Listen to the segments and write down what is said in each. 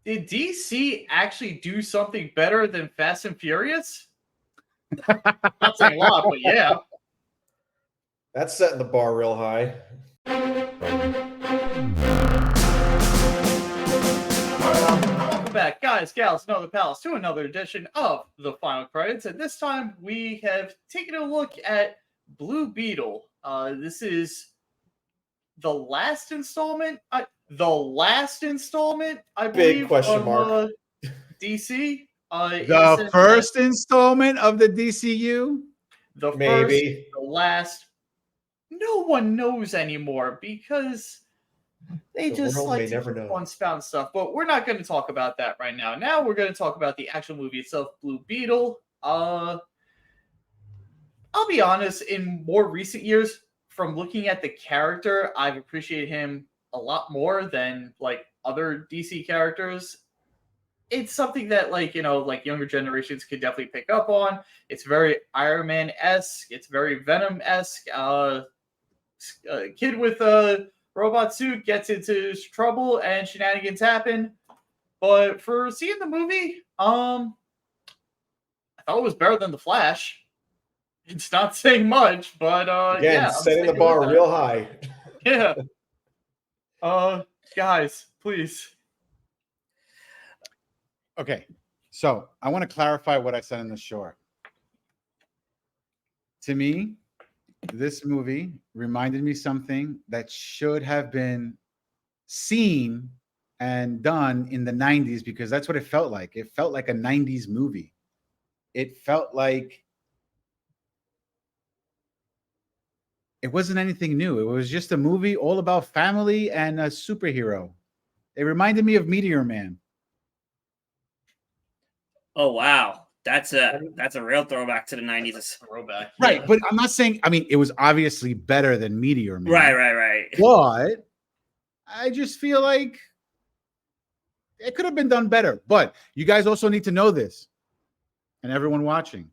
Did DC actually do something better than Fast and Furious? Not saying a lot, but yeah. That's setting the bar real high. Welcome back, guys, gals, and other pals, to another edition of The Final Credits. And this time we have taken a look at Blue Beetle. This is the last installment. I Big believe, question mark. of DC. The first installment of the DCU? The Maybe. first, the last. No one knows anymore because they The just world like may to never keep know. on spouting stuff. But we're not going to talk about that right now. Now we're going to talk about the actual movie itself, Blue Beetle. I'll be honest, in more recent years, from looking at the character, I've appreciated him a lot more than like other DC characters. It's something that like younger generations could definitely pick up on. It's very Iron Man-esque. It's very Venom-esque. A kid with a robot suit gets into trouble and shenanigans happen. But for seeing the movie, I thought it was better than The Flash. It's not saying much, but Again, yeah, setting the bar real high. Yeah. Guys, please. Okay, so I want to clarify what I said in the short. To me, this movie reminded me something that should have been seen and done in the 90s, because that's what it felt like. It felt like a 90s movie. It felt like it wasn't anything new. It was just a movie all about family and a superhero. It reminded me of Meteor Man. Oh wow, that's a real throwback to the 90s. Throwback, right? yeah. But I'm not saying. I mean, it was obviously better than Meteor Man. Right. But I just feel like it could have been done better. But you guys also need to know this, and everyone watching,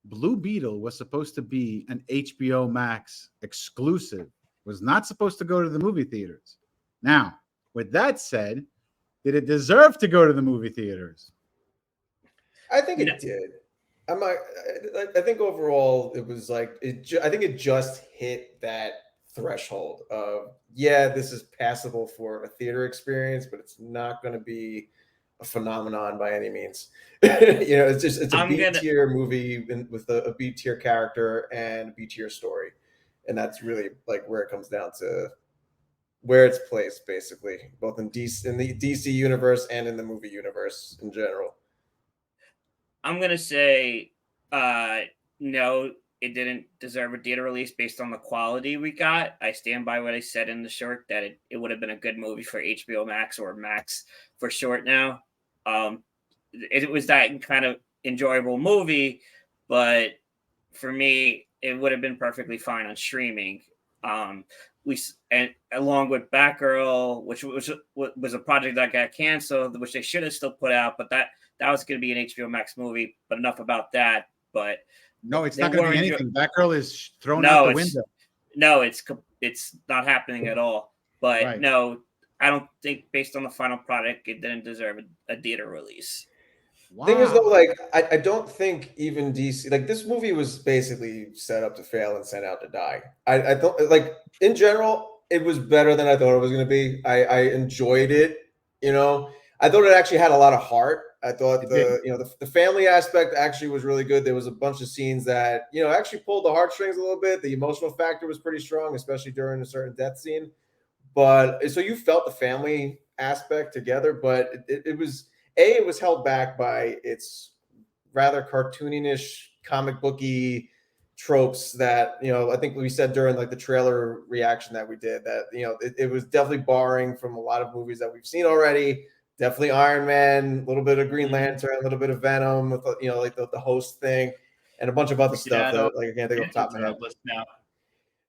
Blue Beetle was supposed to be an HBO Max exclusive. Was not supposed to go to the movie theaters. Now, with that said, did it deserve to go to the movie theaters? I think it did. I think overall it was like I think it just hit that threshold of this is passable for a theater experience, but it's not going to be a phenomenon by any means. It's a B tier movie with a B tier character and a B tier story, and that's really like where it comes down to where it's placed, basically, both in the DC universe and in the movie universe in general. I'm gonna say no, it didn't deserve a theater release based on the quality we got. I stand by what I said in the short, that it would have been a good movie for HBO Max, or Max for short now. It was that kind of enjoyable movie, but for me, it would have been perfectly fine on streaming. And along with Batgirl, which was a project that got canceled, which they should have still put out, but that was going to be an HBO Max movie. But enough about that. But no, it's not going to be anything. Batgirl is thrown out the window. No, it's not happening at all. But no, I don't think based on the final product, it didn't deserve a theater release. Wow. Thing is, though, like I don't think even DC, like, this movie was basically set up to fail and sent out to die. I don't, like, in general, it was better than I thought it was going to be. I enjoyed it. I thought it actually had a lot of heart. I thought the family aspect actually was really good. There was a bunch of scenes that actually pulled the heartstrings a little bit. The emotional factor was pretty strong, especially during a certain death scene. But so you felt the family aspect together, but it was. It was held back by its rather cartoonish, comic booky tropes that, I think we said during like the trailer reaction that we did that, it was definitely borrowing from a lot of movies that we've seen already. Definitely Iron Man, a little bit of Green Lantern, a little bit of Venom with, like the host thing and a bunch of other stuff that like I can't think off the top of my head. Now.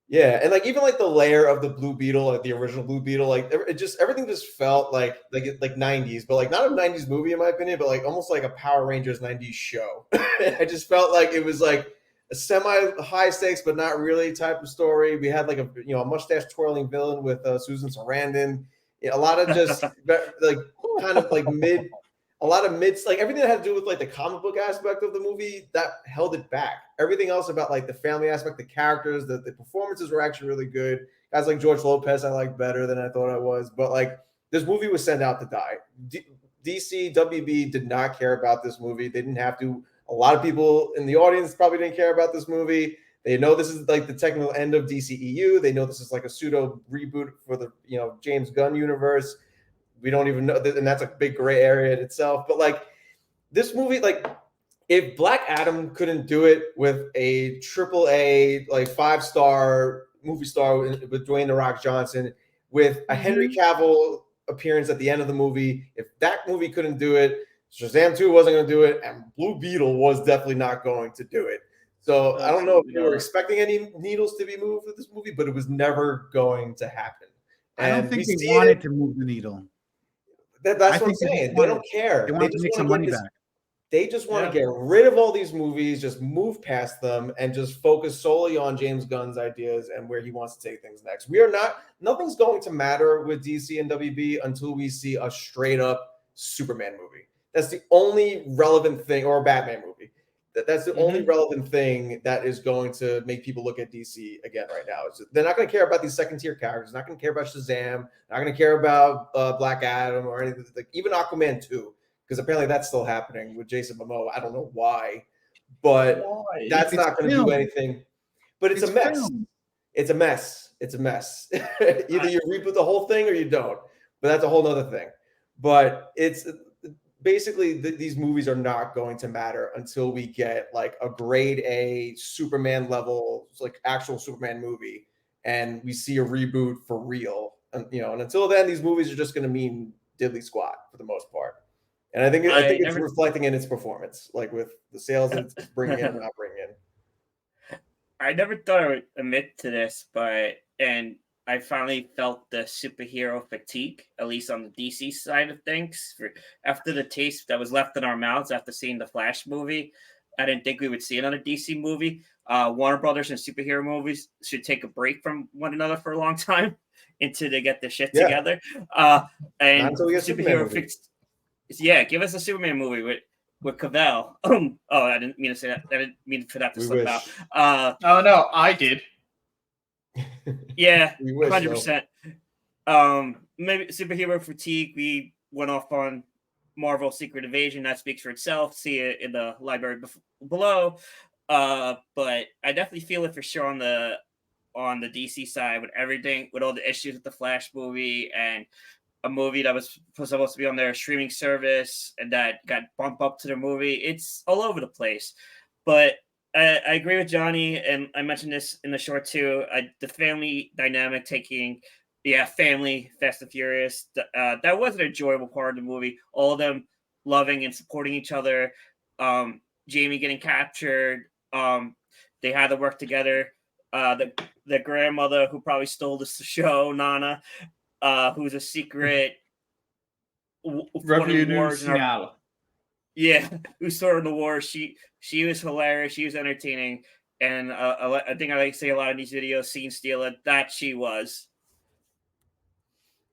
Yeah, and like even like the layer of the Blue Beetle, like the original Blue Beetle, like everything just felt like 90s, but like not a 90s movie in my opinion, but like almost like a Power Rangers 90s show. I just felt like it was like a semi high stakes but not really type of story. We had like a mustache twirling villain with Susan Sarandon. a lot of just like kind of like a lot of mids, like everything that had to do with like the comic book aspect of the movie that held it back. Everything else about like the family aspect, the characters, the performances were actually really good. Guys like George Lopez, I liked better than I thought I was. But like this movie was sent out to die. DC, WB did not care about this movie. They didn't have to. A lot of people in the audience probably didn't care about this movie. They know this is like the technical end of DCEU. They know this is like a pseudo reboot for the James Gunn universe. We don't even know, and that's a big gray area in itself. But like this movie, like if Black Adam couldn't do it with a AAA like 5-star movie star with Dwayne The Rock Johnson, with a Henry Cavill appearance at the end of the movie, if that movie couldn't do it, Shazam 2 wasn't going to do it, and Blue Beetle was definitely not going to do it. So I don't know if you were expecting any needles to be moved with this movie, but it was never going to happen. I don't think they wanted to move the needle. That's what I'm saying. They don't care. They want to make some money back. They just want to get rid of all these movies, just move past them, and just focus solely on James Gunn's ideas and where he wants to take things next. Nothing's going to matter with DC and WB until we see a straight up Superman movie. That's the only relevant thing, or a Batman movie. That's the only relevant thing that is going to make people look at DC again right now. They're not going to care about these second-tier characters. They're not going to care about Shazam. Not going to care about Black Adam or anything. Like, even Aquaman 2, because apparently that's still happening with Jason Momoa. I don't know why, but that's not going to do anything. But it's a mess. Film. It's a mess. It's a mess. Either you reboot the whole thing or you don't. But that's a whole other thing. But it's basically these movies are not going to matter until we get like a grade A Superman level, like actual Superman movie, and we see a reboot for real. And until then, these movies are just going to mean diddly squat for the most part. And I think it's reflecting in its performance, like with the sales that it's bringing in and not bringing in. I never thought I would admit to this, and I finally felt the superhero fatigue, at least on the DC side of things. After the taste that was left in our mouths after seeing the Flash movie, I didn't think we would see another DC movie. Warner Brothers and superhero movies should take a break from one another for a long time until they get their shit together. And superhero give us a Superman movie with Cavill. I didn't mean to say that. I didn't mean for that to slip out. Oh no, I did. Yeah, 100%. Maybe superhero fatigue. We went off on Marvel Secret Invasion. That speaks for itself. See it in the library below. But I definitely feel it for sure on the DC side with everything, with all the issues with the Flash movie and a movie that was supposed to be on their streaming service and that got bumped up to their movie. It's all over the place. But I agree with Johnny, and I mentioned this in the short too. The family dynamic family, Fast and Furious. That was an enjoyable part of the movie. All of them loving and supporting each other. Jamie getting captured. They had to work together. The grandmother who probably stole this show, Nana, who's a secret revolutionary. Yeah, who started the war. She was hilarious. She was entertaining, and I think I like to say a lot of these videos, scene stealer. That she was.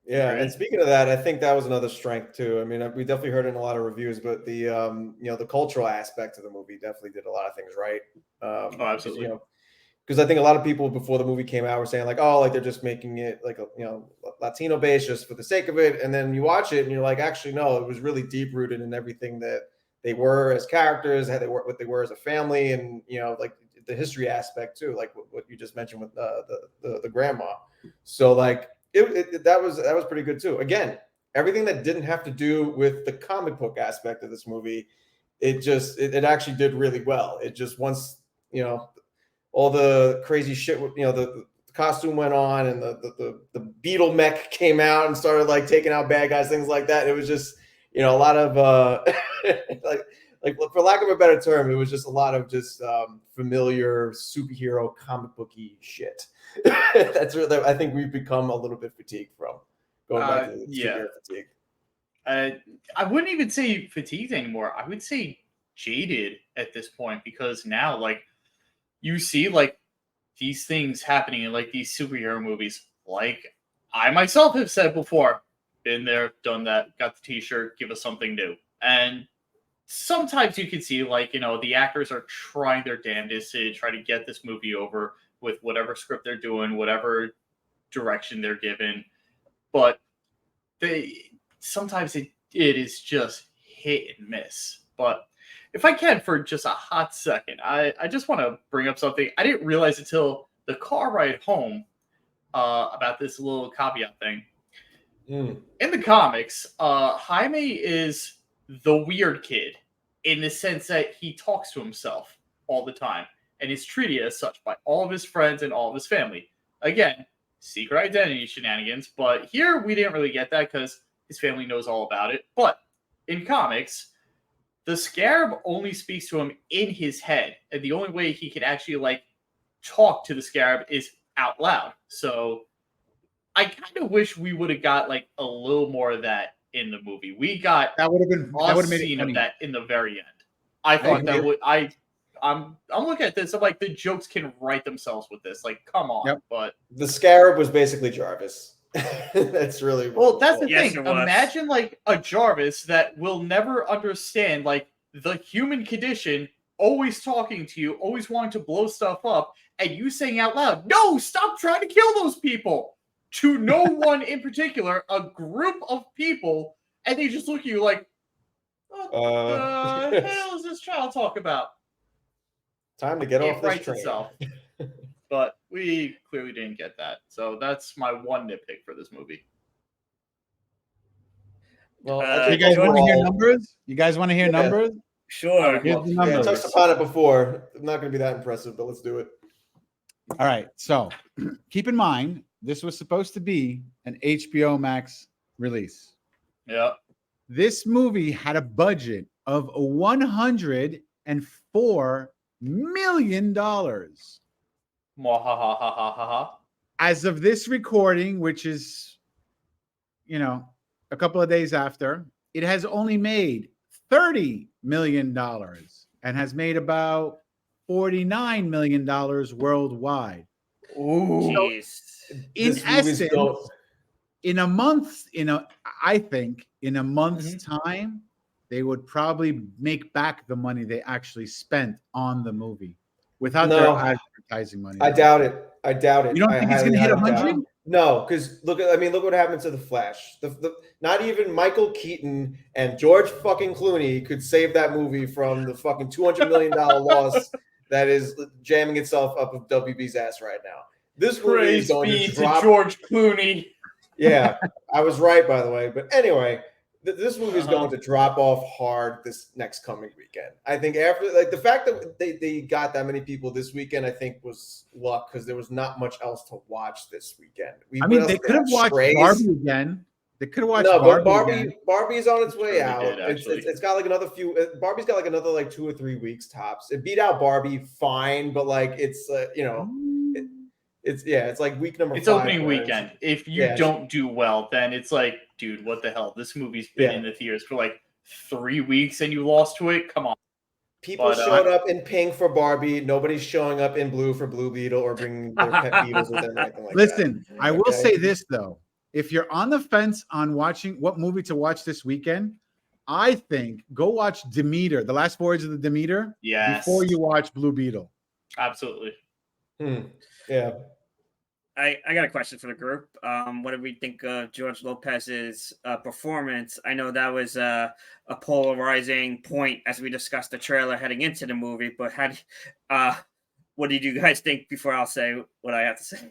Yeah, and speaking of that, I think that was another strength too. I mean, we definitely heard it in a lot of reviews, but the the cultural aspect of the movie definitely did a lot of things right. Absolutely. Because I think a lot of people before the movie came out were saying like, oh, like they're just making it like a Latino base just for the sake of it, and then you watch it and you're like, actually, no, it was really deep rooted in everything that they were as characters, what they were as a family, and like the history aspect too, like what you just mentioned with the grandma. So like that was pretty good too. Again, everything that didn't have to do with the comic book aspect of this movie, it actually did really well. It just once all the crazy shit, the costume went on and the Beetle mech came out and started like taking out bad guys, things like that. It was just a lot of like for lack of a better term, it was just a lot of just familiar superhero comic booky shit. That's really, I think we've become a little bit fatigued from going back to superhero fatigue. I wouldn't even say fatigued anymore. I would say jaded at this point, because now like you see like these things happening in like these superhero movies. Like I myself have said before, been there, done that, got the t-shirt, give us something new. And sometimes you can see, like, the actors are trying their damnedest to try to get this movie over with whatever script they're doing, whatever direction they're given. But sometimes it is just hit and miss. But if I can, for just a hot second, I just want to bring up something I didn't realize until the car ride home about this little caveat thing. In the comics, Jaime is the weird kid in the sense that he talks to himself all the time and is treated as such by all of his friends and all of his family. Again, secret identity shenanigans, but here we didn't really get that because his family knows all about it. But in comics, the Scarab only speaks to him in his head, and the only way he can actually talk to the Scarab is out loud. So I kind of wish we would have got a little more of that in the movie. We got That would have been a scene of that in the very end. I thought that would. I'm looking at this. I'm like, the jokes can write themselves with this. Come on. Yep. But the Scarab was basically Jarvis. That's really well. That's the Yes, thing. it was. Imagine a Jarvis that will never understand the human condition, always talking to you, always wanting to blow stuff up, and you saying out loud, "No, stop trying to kill those people." To no one in particular, a group of people, and they just look at you like, what the hell is this child talk about? Time to get It off this writes train. itself. But we clearly didn't get that. So that's my one nitpick for this movie. Well, You guys want to hear numbers? You guys want to hear Yeah. numbers? Sure. Here's the Yeah, I numbers. touched upon it before. I'm not going to be that impressive, but let's do it. All right. So keep in mind, this was supposed to be an HBO Max release. Yeah. This movie had a budget of $104 million. Mwahahahaha. As of this recording, which is, a couple of days after, it has only made $30 million and has made about $49 million worldwide. Ooh. Jeez. In This movie's essence, go- in a month, I think in a month's time, they would probably make back the money they actually spent on the movie without their advertising money. I doubt it. You don't think it's going to hit 100? No, because look what happened to the Flash. Not even Michael Keaton and George fucking Clooney could save that movie from the fucking $200 million loss that is jamming itself up of WB's ass right now. This movie is going to drop. George Clooney. Yeah, I was right, by the way. But anyway, this movie is going to drop off hard this next coming weekend. I think after the fact that they got that many people this weekend, I think was luck because there was not much else to watch this weekend. They could have watched Barbie again. They could have watched Barbie's on its way out. Did, it's got another few. Barbie's got another 2 or 3 weeks tops. It beat out Barbie fine, but it's it's like week number 5. It's opening weekend. If you don't do well, then it's like, dude, what the hell? This movie's been in the theaters for 3 weeks and you lost to it? Come on. People showed up in pink for Barbie. Nobody's showing up in blue for Blue Beetle or bringing their pet beetles with them or anything like that. Listen, I will say this, though. If you're on the fence on watching what movie to watch this weekend, I think go watch Demeter, The Last Voyage of the Demeter, before you watch Blue Beetle. Absolutely. Yeah. I got a question for the group. What did we think of George Lopez's performance? I know that was a polarizing point as we discussed the trailer heading into the movie, but what did you guys think before I'll say what I have to say?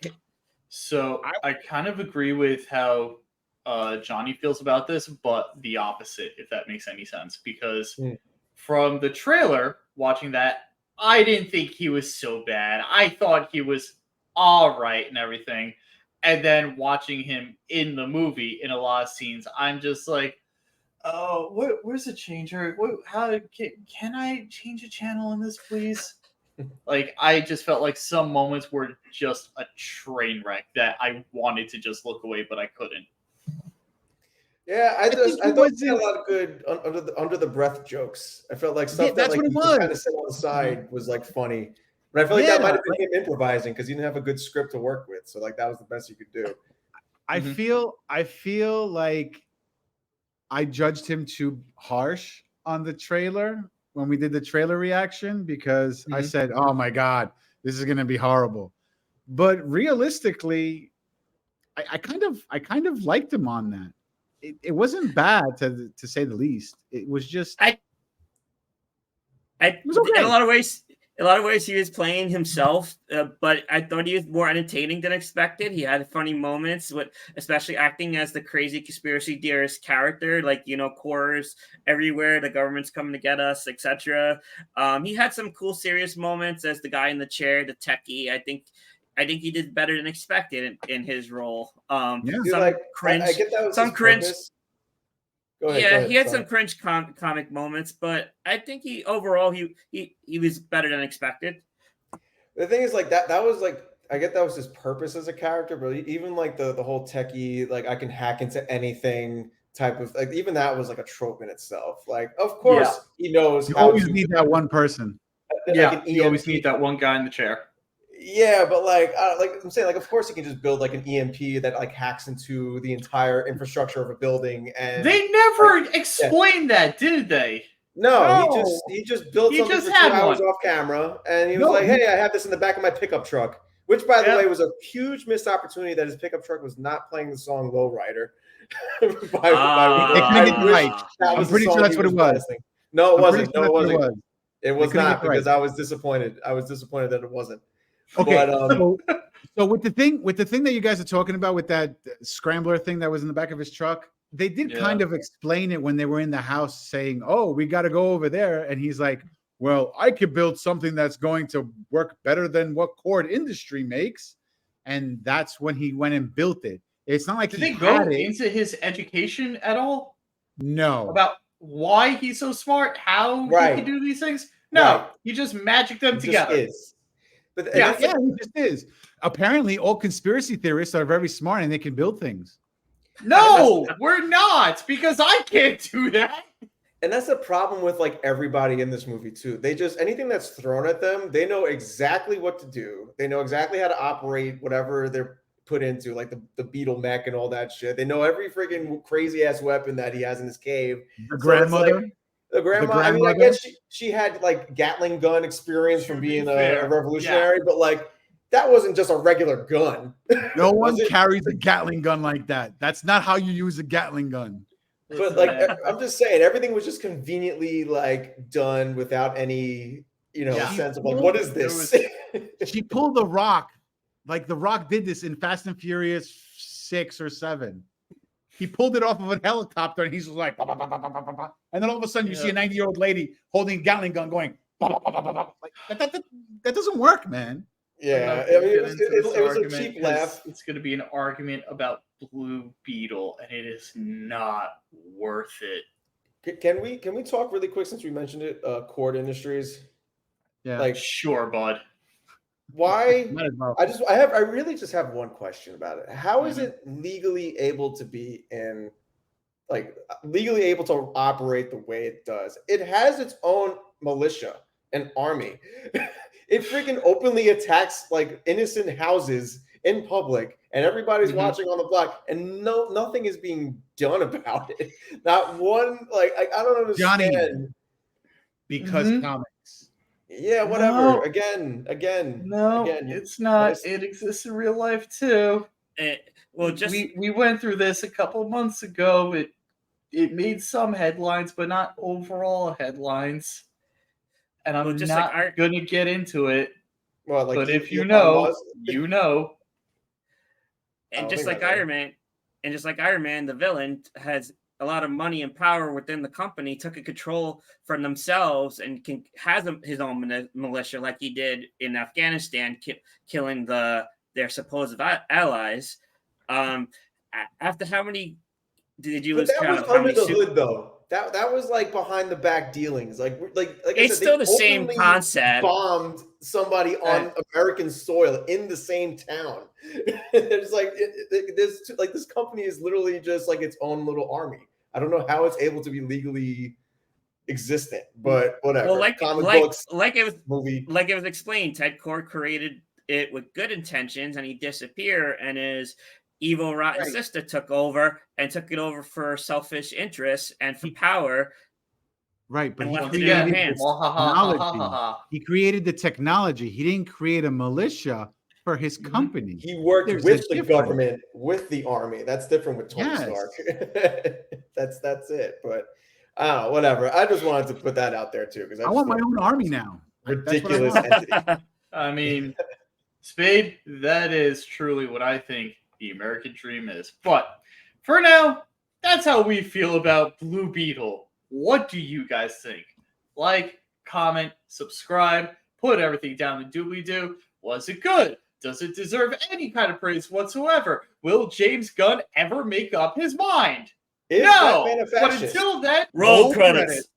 So I kind of agree with how Johnny feels about this, but the opposite, if that makes any sense. Because from the trailer, watching that, I didn't think he was so bad. I thought he was all right and everything. And then watching him in the movie in a lot of scenes, I'm just like, oh, where's the changer? Can I change a channel in this, please? I just felt like some moments were just a train wreck that I wanted to just look away, but I couldn't. Yeah, I thought he had a lot of good under the breath jokes. I felt like stuff that he kind of said on the side was funny. But I feel like that might have been him improvising because he didn't have a good script to work with. So that was the best he could do. I feel like I judged him too harsh on the trailer when we did the trailer reaction because I said, "Oh my god, this is going to be horrible." But realistically, I kind of liked him on that. It wasn't bad to say the least. It was just was okay. In a lot of ways, he was playing himself, but I thought he was more entertaining than expected. He had funny moments, especially acting as the crazy conspiracy theorist character, like cores everywhere, the government's coming to get us, etc. He had some cool, serious moments as the guy in the chair, the techie. I think he did better than expected in his role. Some cringe, I get that was some cringe. Purpose. Go ahead, He had some cringe comic moments, but I think he overall he was better than expected. The thing is, like that was like I get that was his purpose as a character, but even like the whole techie, like I can hack into anything type of like even that was like a trope in itself. Like, of course he knows. You always need that one person. Yeah, you always need that one guy in the chair. Yeah, but like I'm saying, like of course he can just build like an EMP that like hacks into the entire infrastructure of a building, and they never explained that, did they? No, he just built something for 2 hours off camera, and he was like, "Hey, I have this in the back of my pickup truck," which, by the way, was a huge missed opportunity that his pickup truck was not playing the song "Lowrider." I'm pretty sure that's what it was. No, it wasn't. No, it wasn't. It was not because I was disappointed. I was disappointed that it wasn't. Okay, but, so with the thing that you guys are talking about with that scrambler thing that was in the back of his truck, they did kind of explain it when they were in the house saying, "Oh, we got to go over there." And he's like, "Well, I could build something that's going to work better than what Cord Industry makes." And that's when he went and built it. It's not like did they go into his education at all? No. About why he's so smart, how he can do these things? No, he just magicked them together. But he just is. Apparently, all conspiracy theorists are very smart and they can build things. No, we're not, because I can't do that. And that's the problem with like everybody in this movie too. They just anything that's thrown at them, they know exactly what to do. They know exactly how to operate whatever they're put into, like the Beetle mech and all that shit. They know every freaking crazy ass weapon that he has in his cave. The grandmother. The grandma. I mean, I guess she had like Gatling gun experience from being a revolutionary, but like that wasn't just a regular gun. No one carries a Gatling gun like that. That's not how you use a Gatling gun. But like, I'm just saying, everything was just conveniently like done without any, sense of like, what is this? She pulled the Rock, like the Rock did this in Fast and Furious 6 or 7. He pulled it off of a helicopter, and he's like, bah, bah, bah, bah, bah, bah, bah. And then all of a sudden, you see a 90-year-old lady holding a Gatling gun, going, bah, bah, bah, bah, bah. Like that doesn't work, man. Yeah, I mean, it was a cheap laugh. It's going to be an argument about Blue Beetle, and it is not worth it. Can we talk really quick since we mentioned it? Cord Industries. Yeah, like sure, bud. Why? I really just have one question about it. How is it legally able to be legally able to operate the way it does? It has its own militia and army. It freaking openly attacks like innocent houses in public, and everybody's watching on the block, and nothing is being done about it. Not one. Like I don't understand. Johnny, because comics. Yeah, whatever. No. Again. No, it's not. It exists in real life too. We went through this a couple months ago. It made some headlines, but not overall headlines. And I'm not going to get into it. Well, like, but if you know, you know. And just like Iron Man, the villain has a lot of money and power within the company, took a control from themselves, and has his own militia, like he did in Afghanistan, killing their supposed allies. After how many did you lose count of? That was under the hood, though. That was like behind the back dealings. Like it's still the same concept. Bombed somebody on American soil in the same town. There's like this company is literally just like its own little army. I don't know how it's able to be legally existent, but whatever. Well, like it was explained, Ted Cord created it with good intentions, and he disappeared, and is evil rotten Right. sister took over and took it over for selfish interests and for power. Right, but And he left Once it in her created again, hands. the ha. technology. He created the technology. He didn't create a militia for his Mhm. company. He worked There's with a the difference. government, with the army. That's different with Tony Yes. Stark. That's it. But whatever. I just wanted to put that out there too, because I want my own army now. That's what I ridiculous want. entity. I mean, Spade, that is truly what I think the American dream is. But for now, that's how we feel about Blue Beetle. What do you guys think? Like, comment, subscribe, put everything down the doobly-doo. Was it good? Does it deserve any kind of praise whatsoever? Will James Gunn ever make up his mind? Is No! Batman a But fascist? until then, Roll roll credits.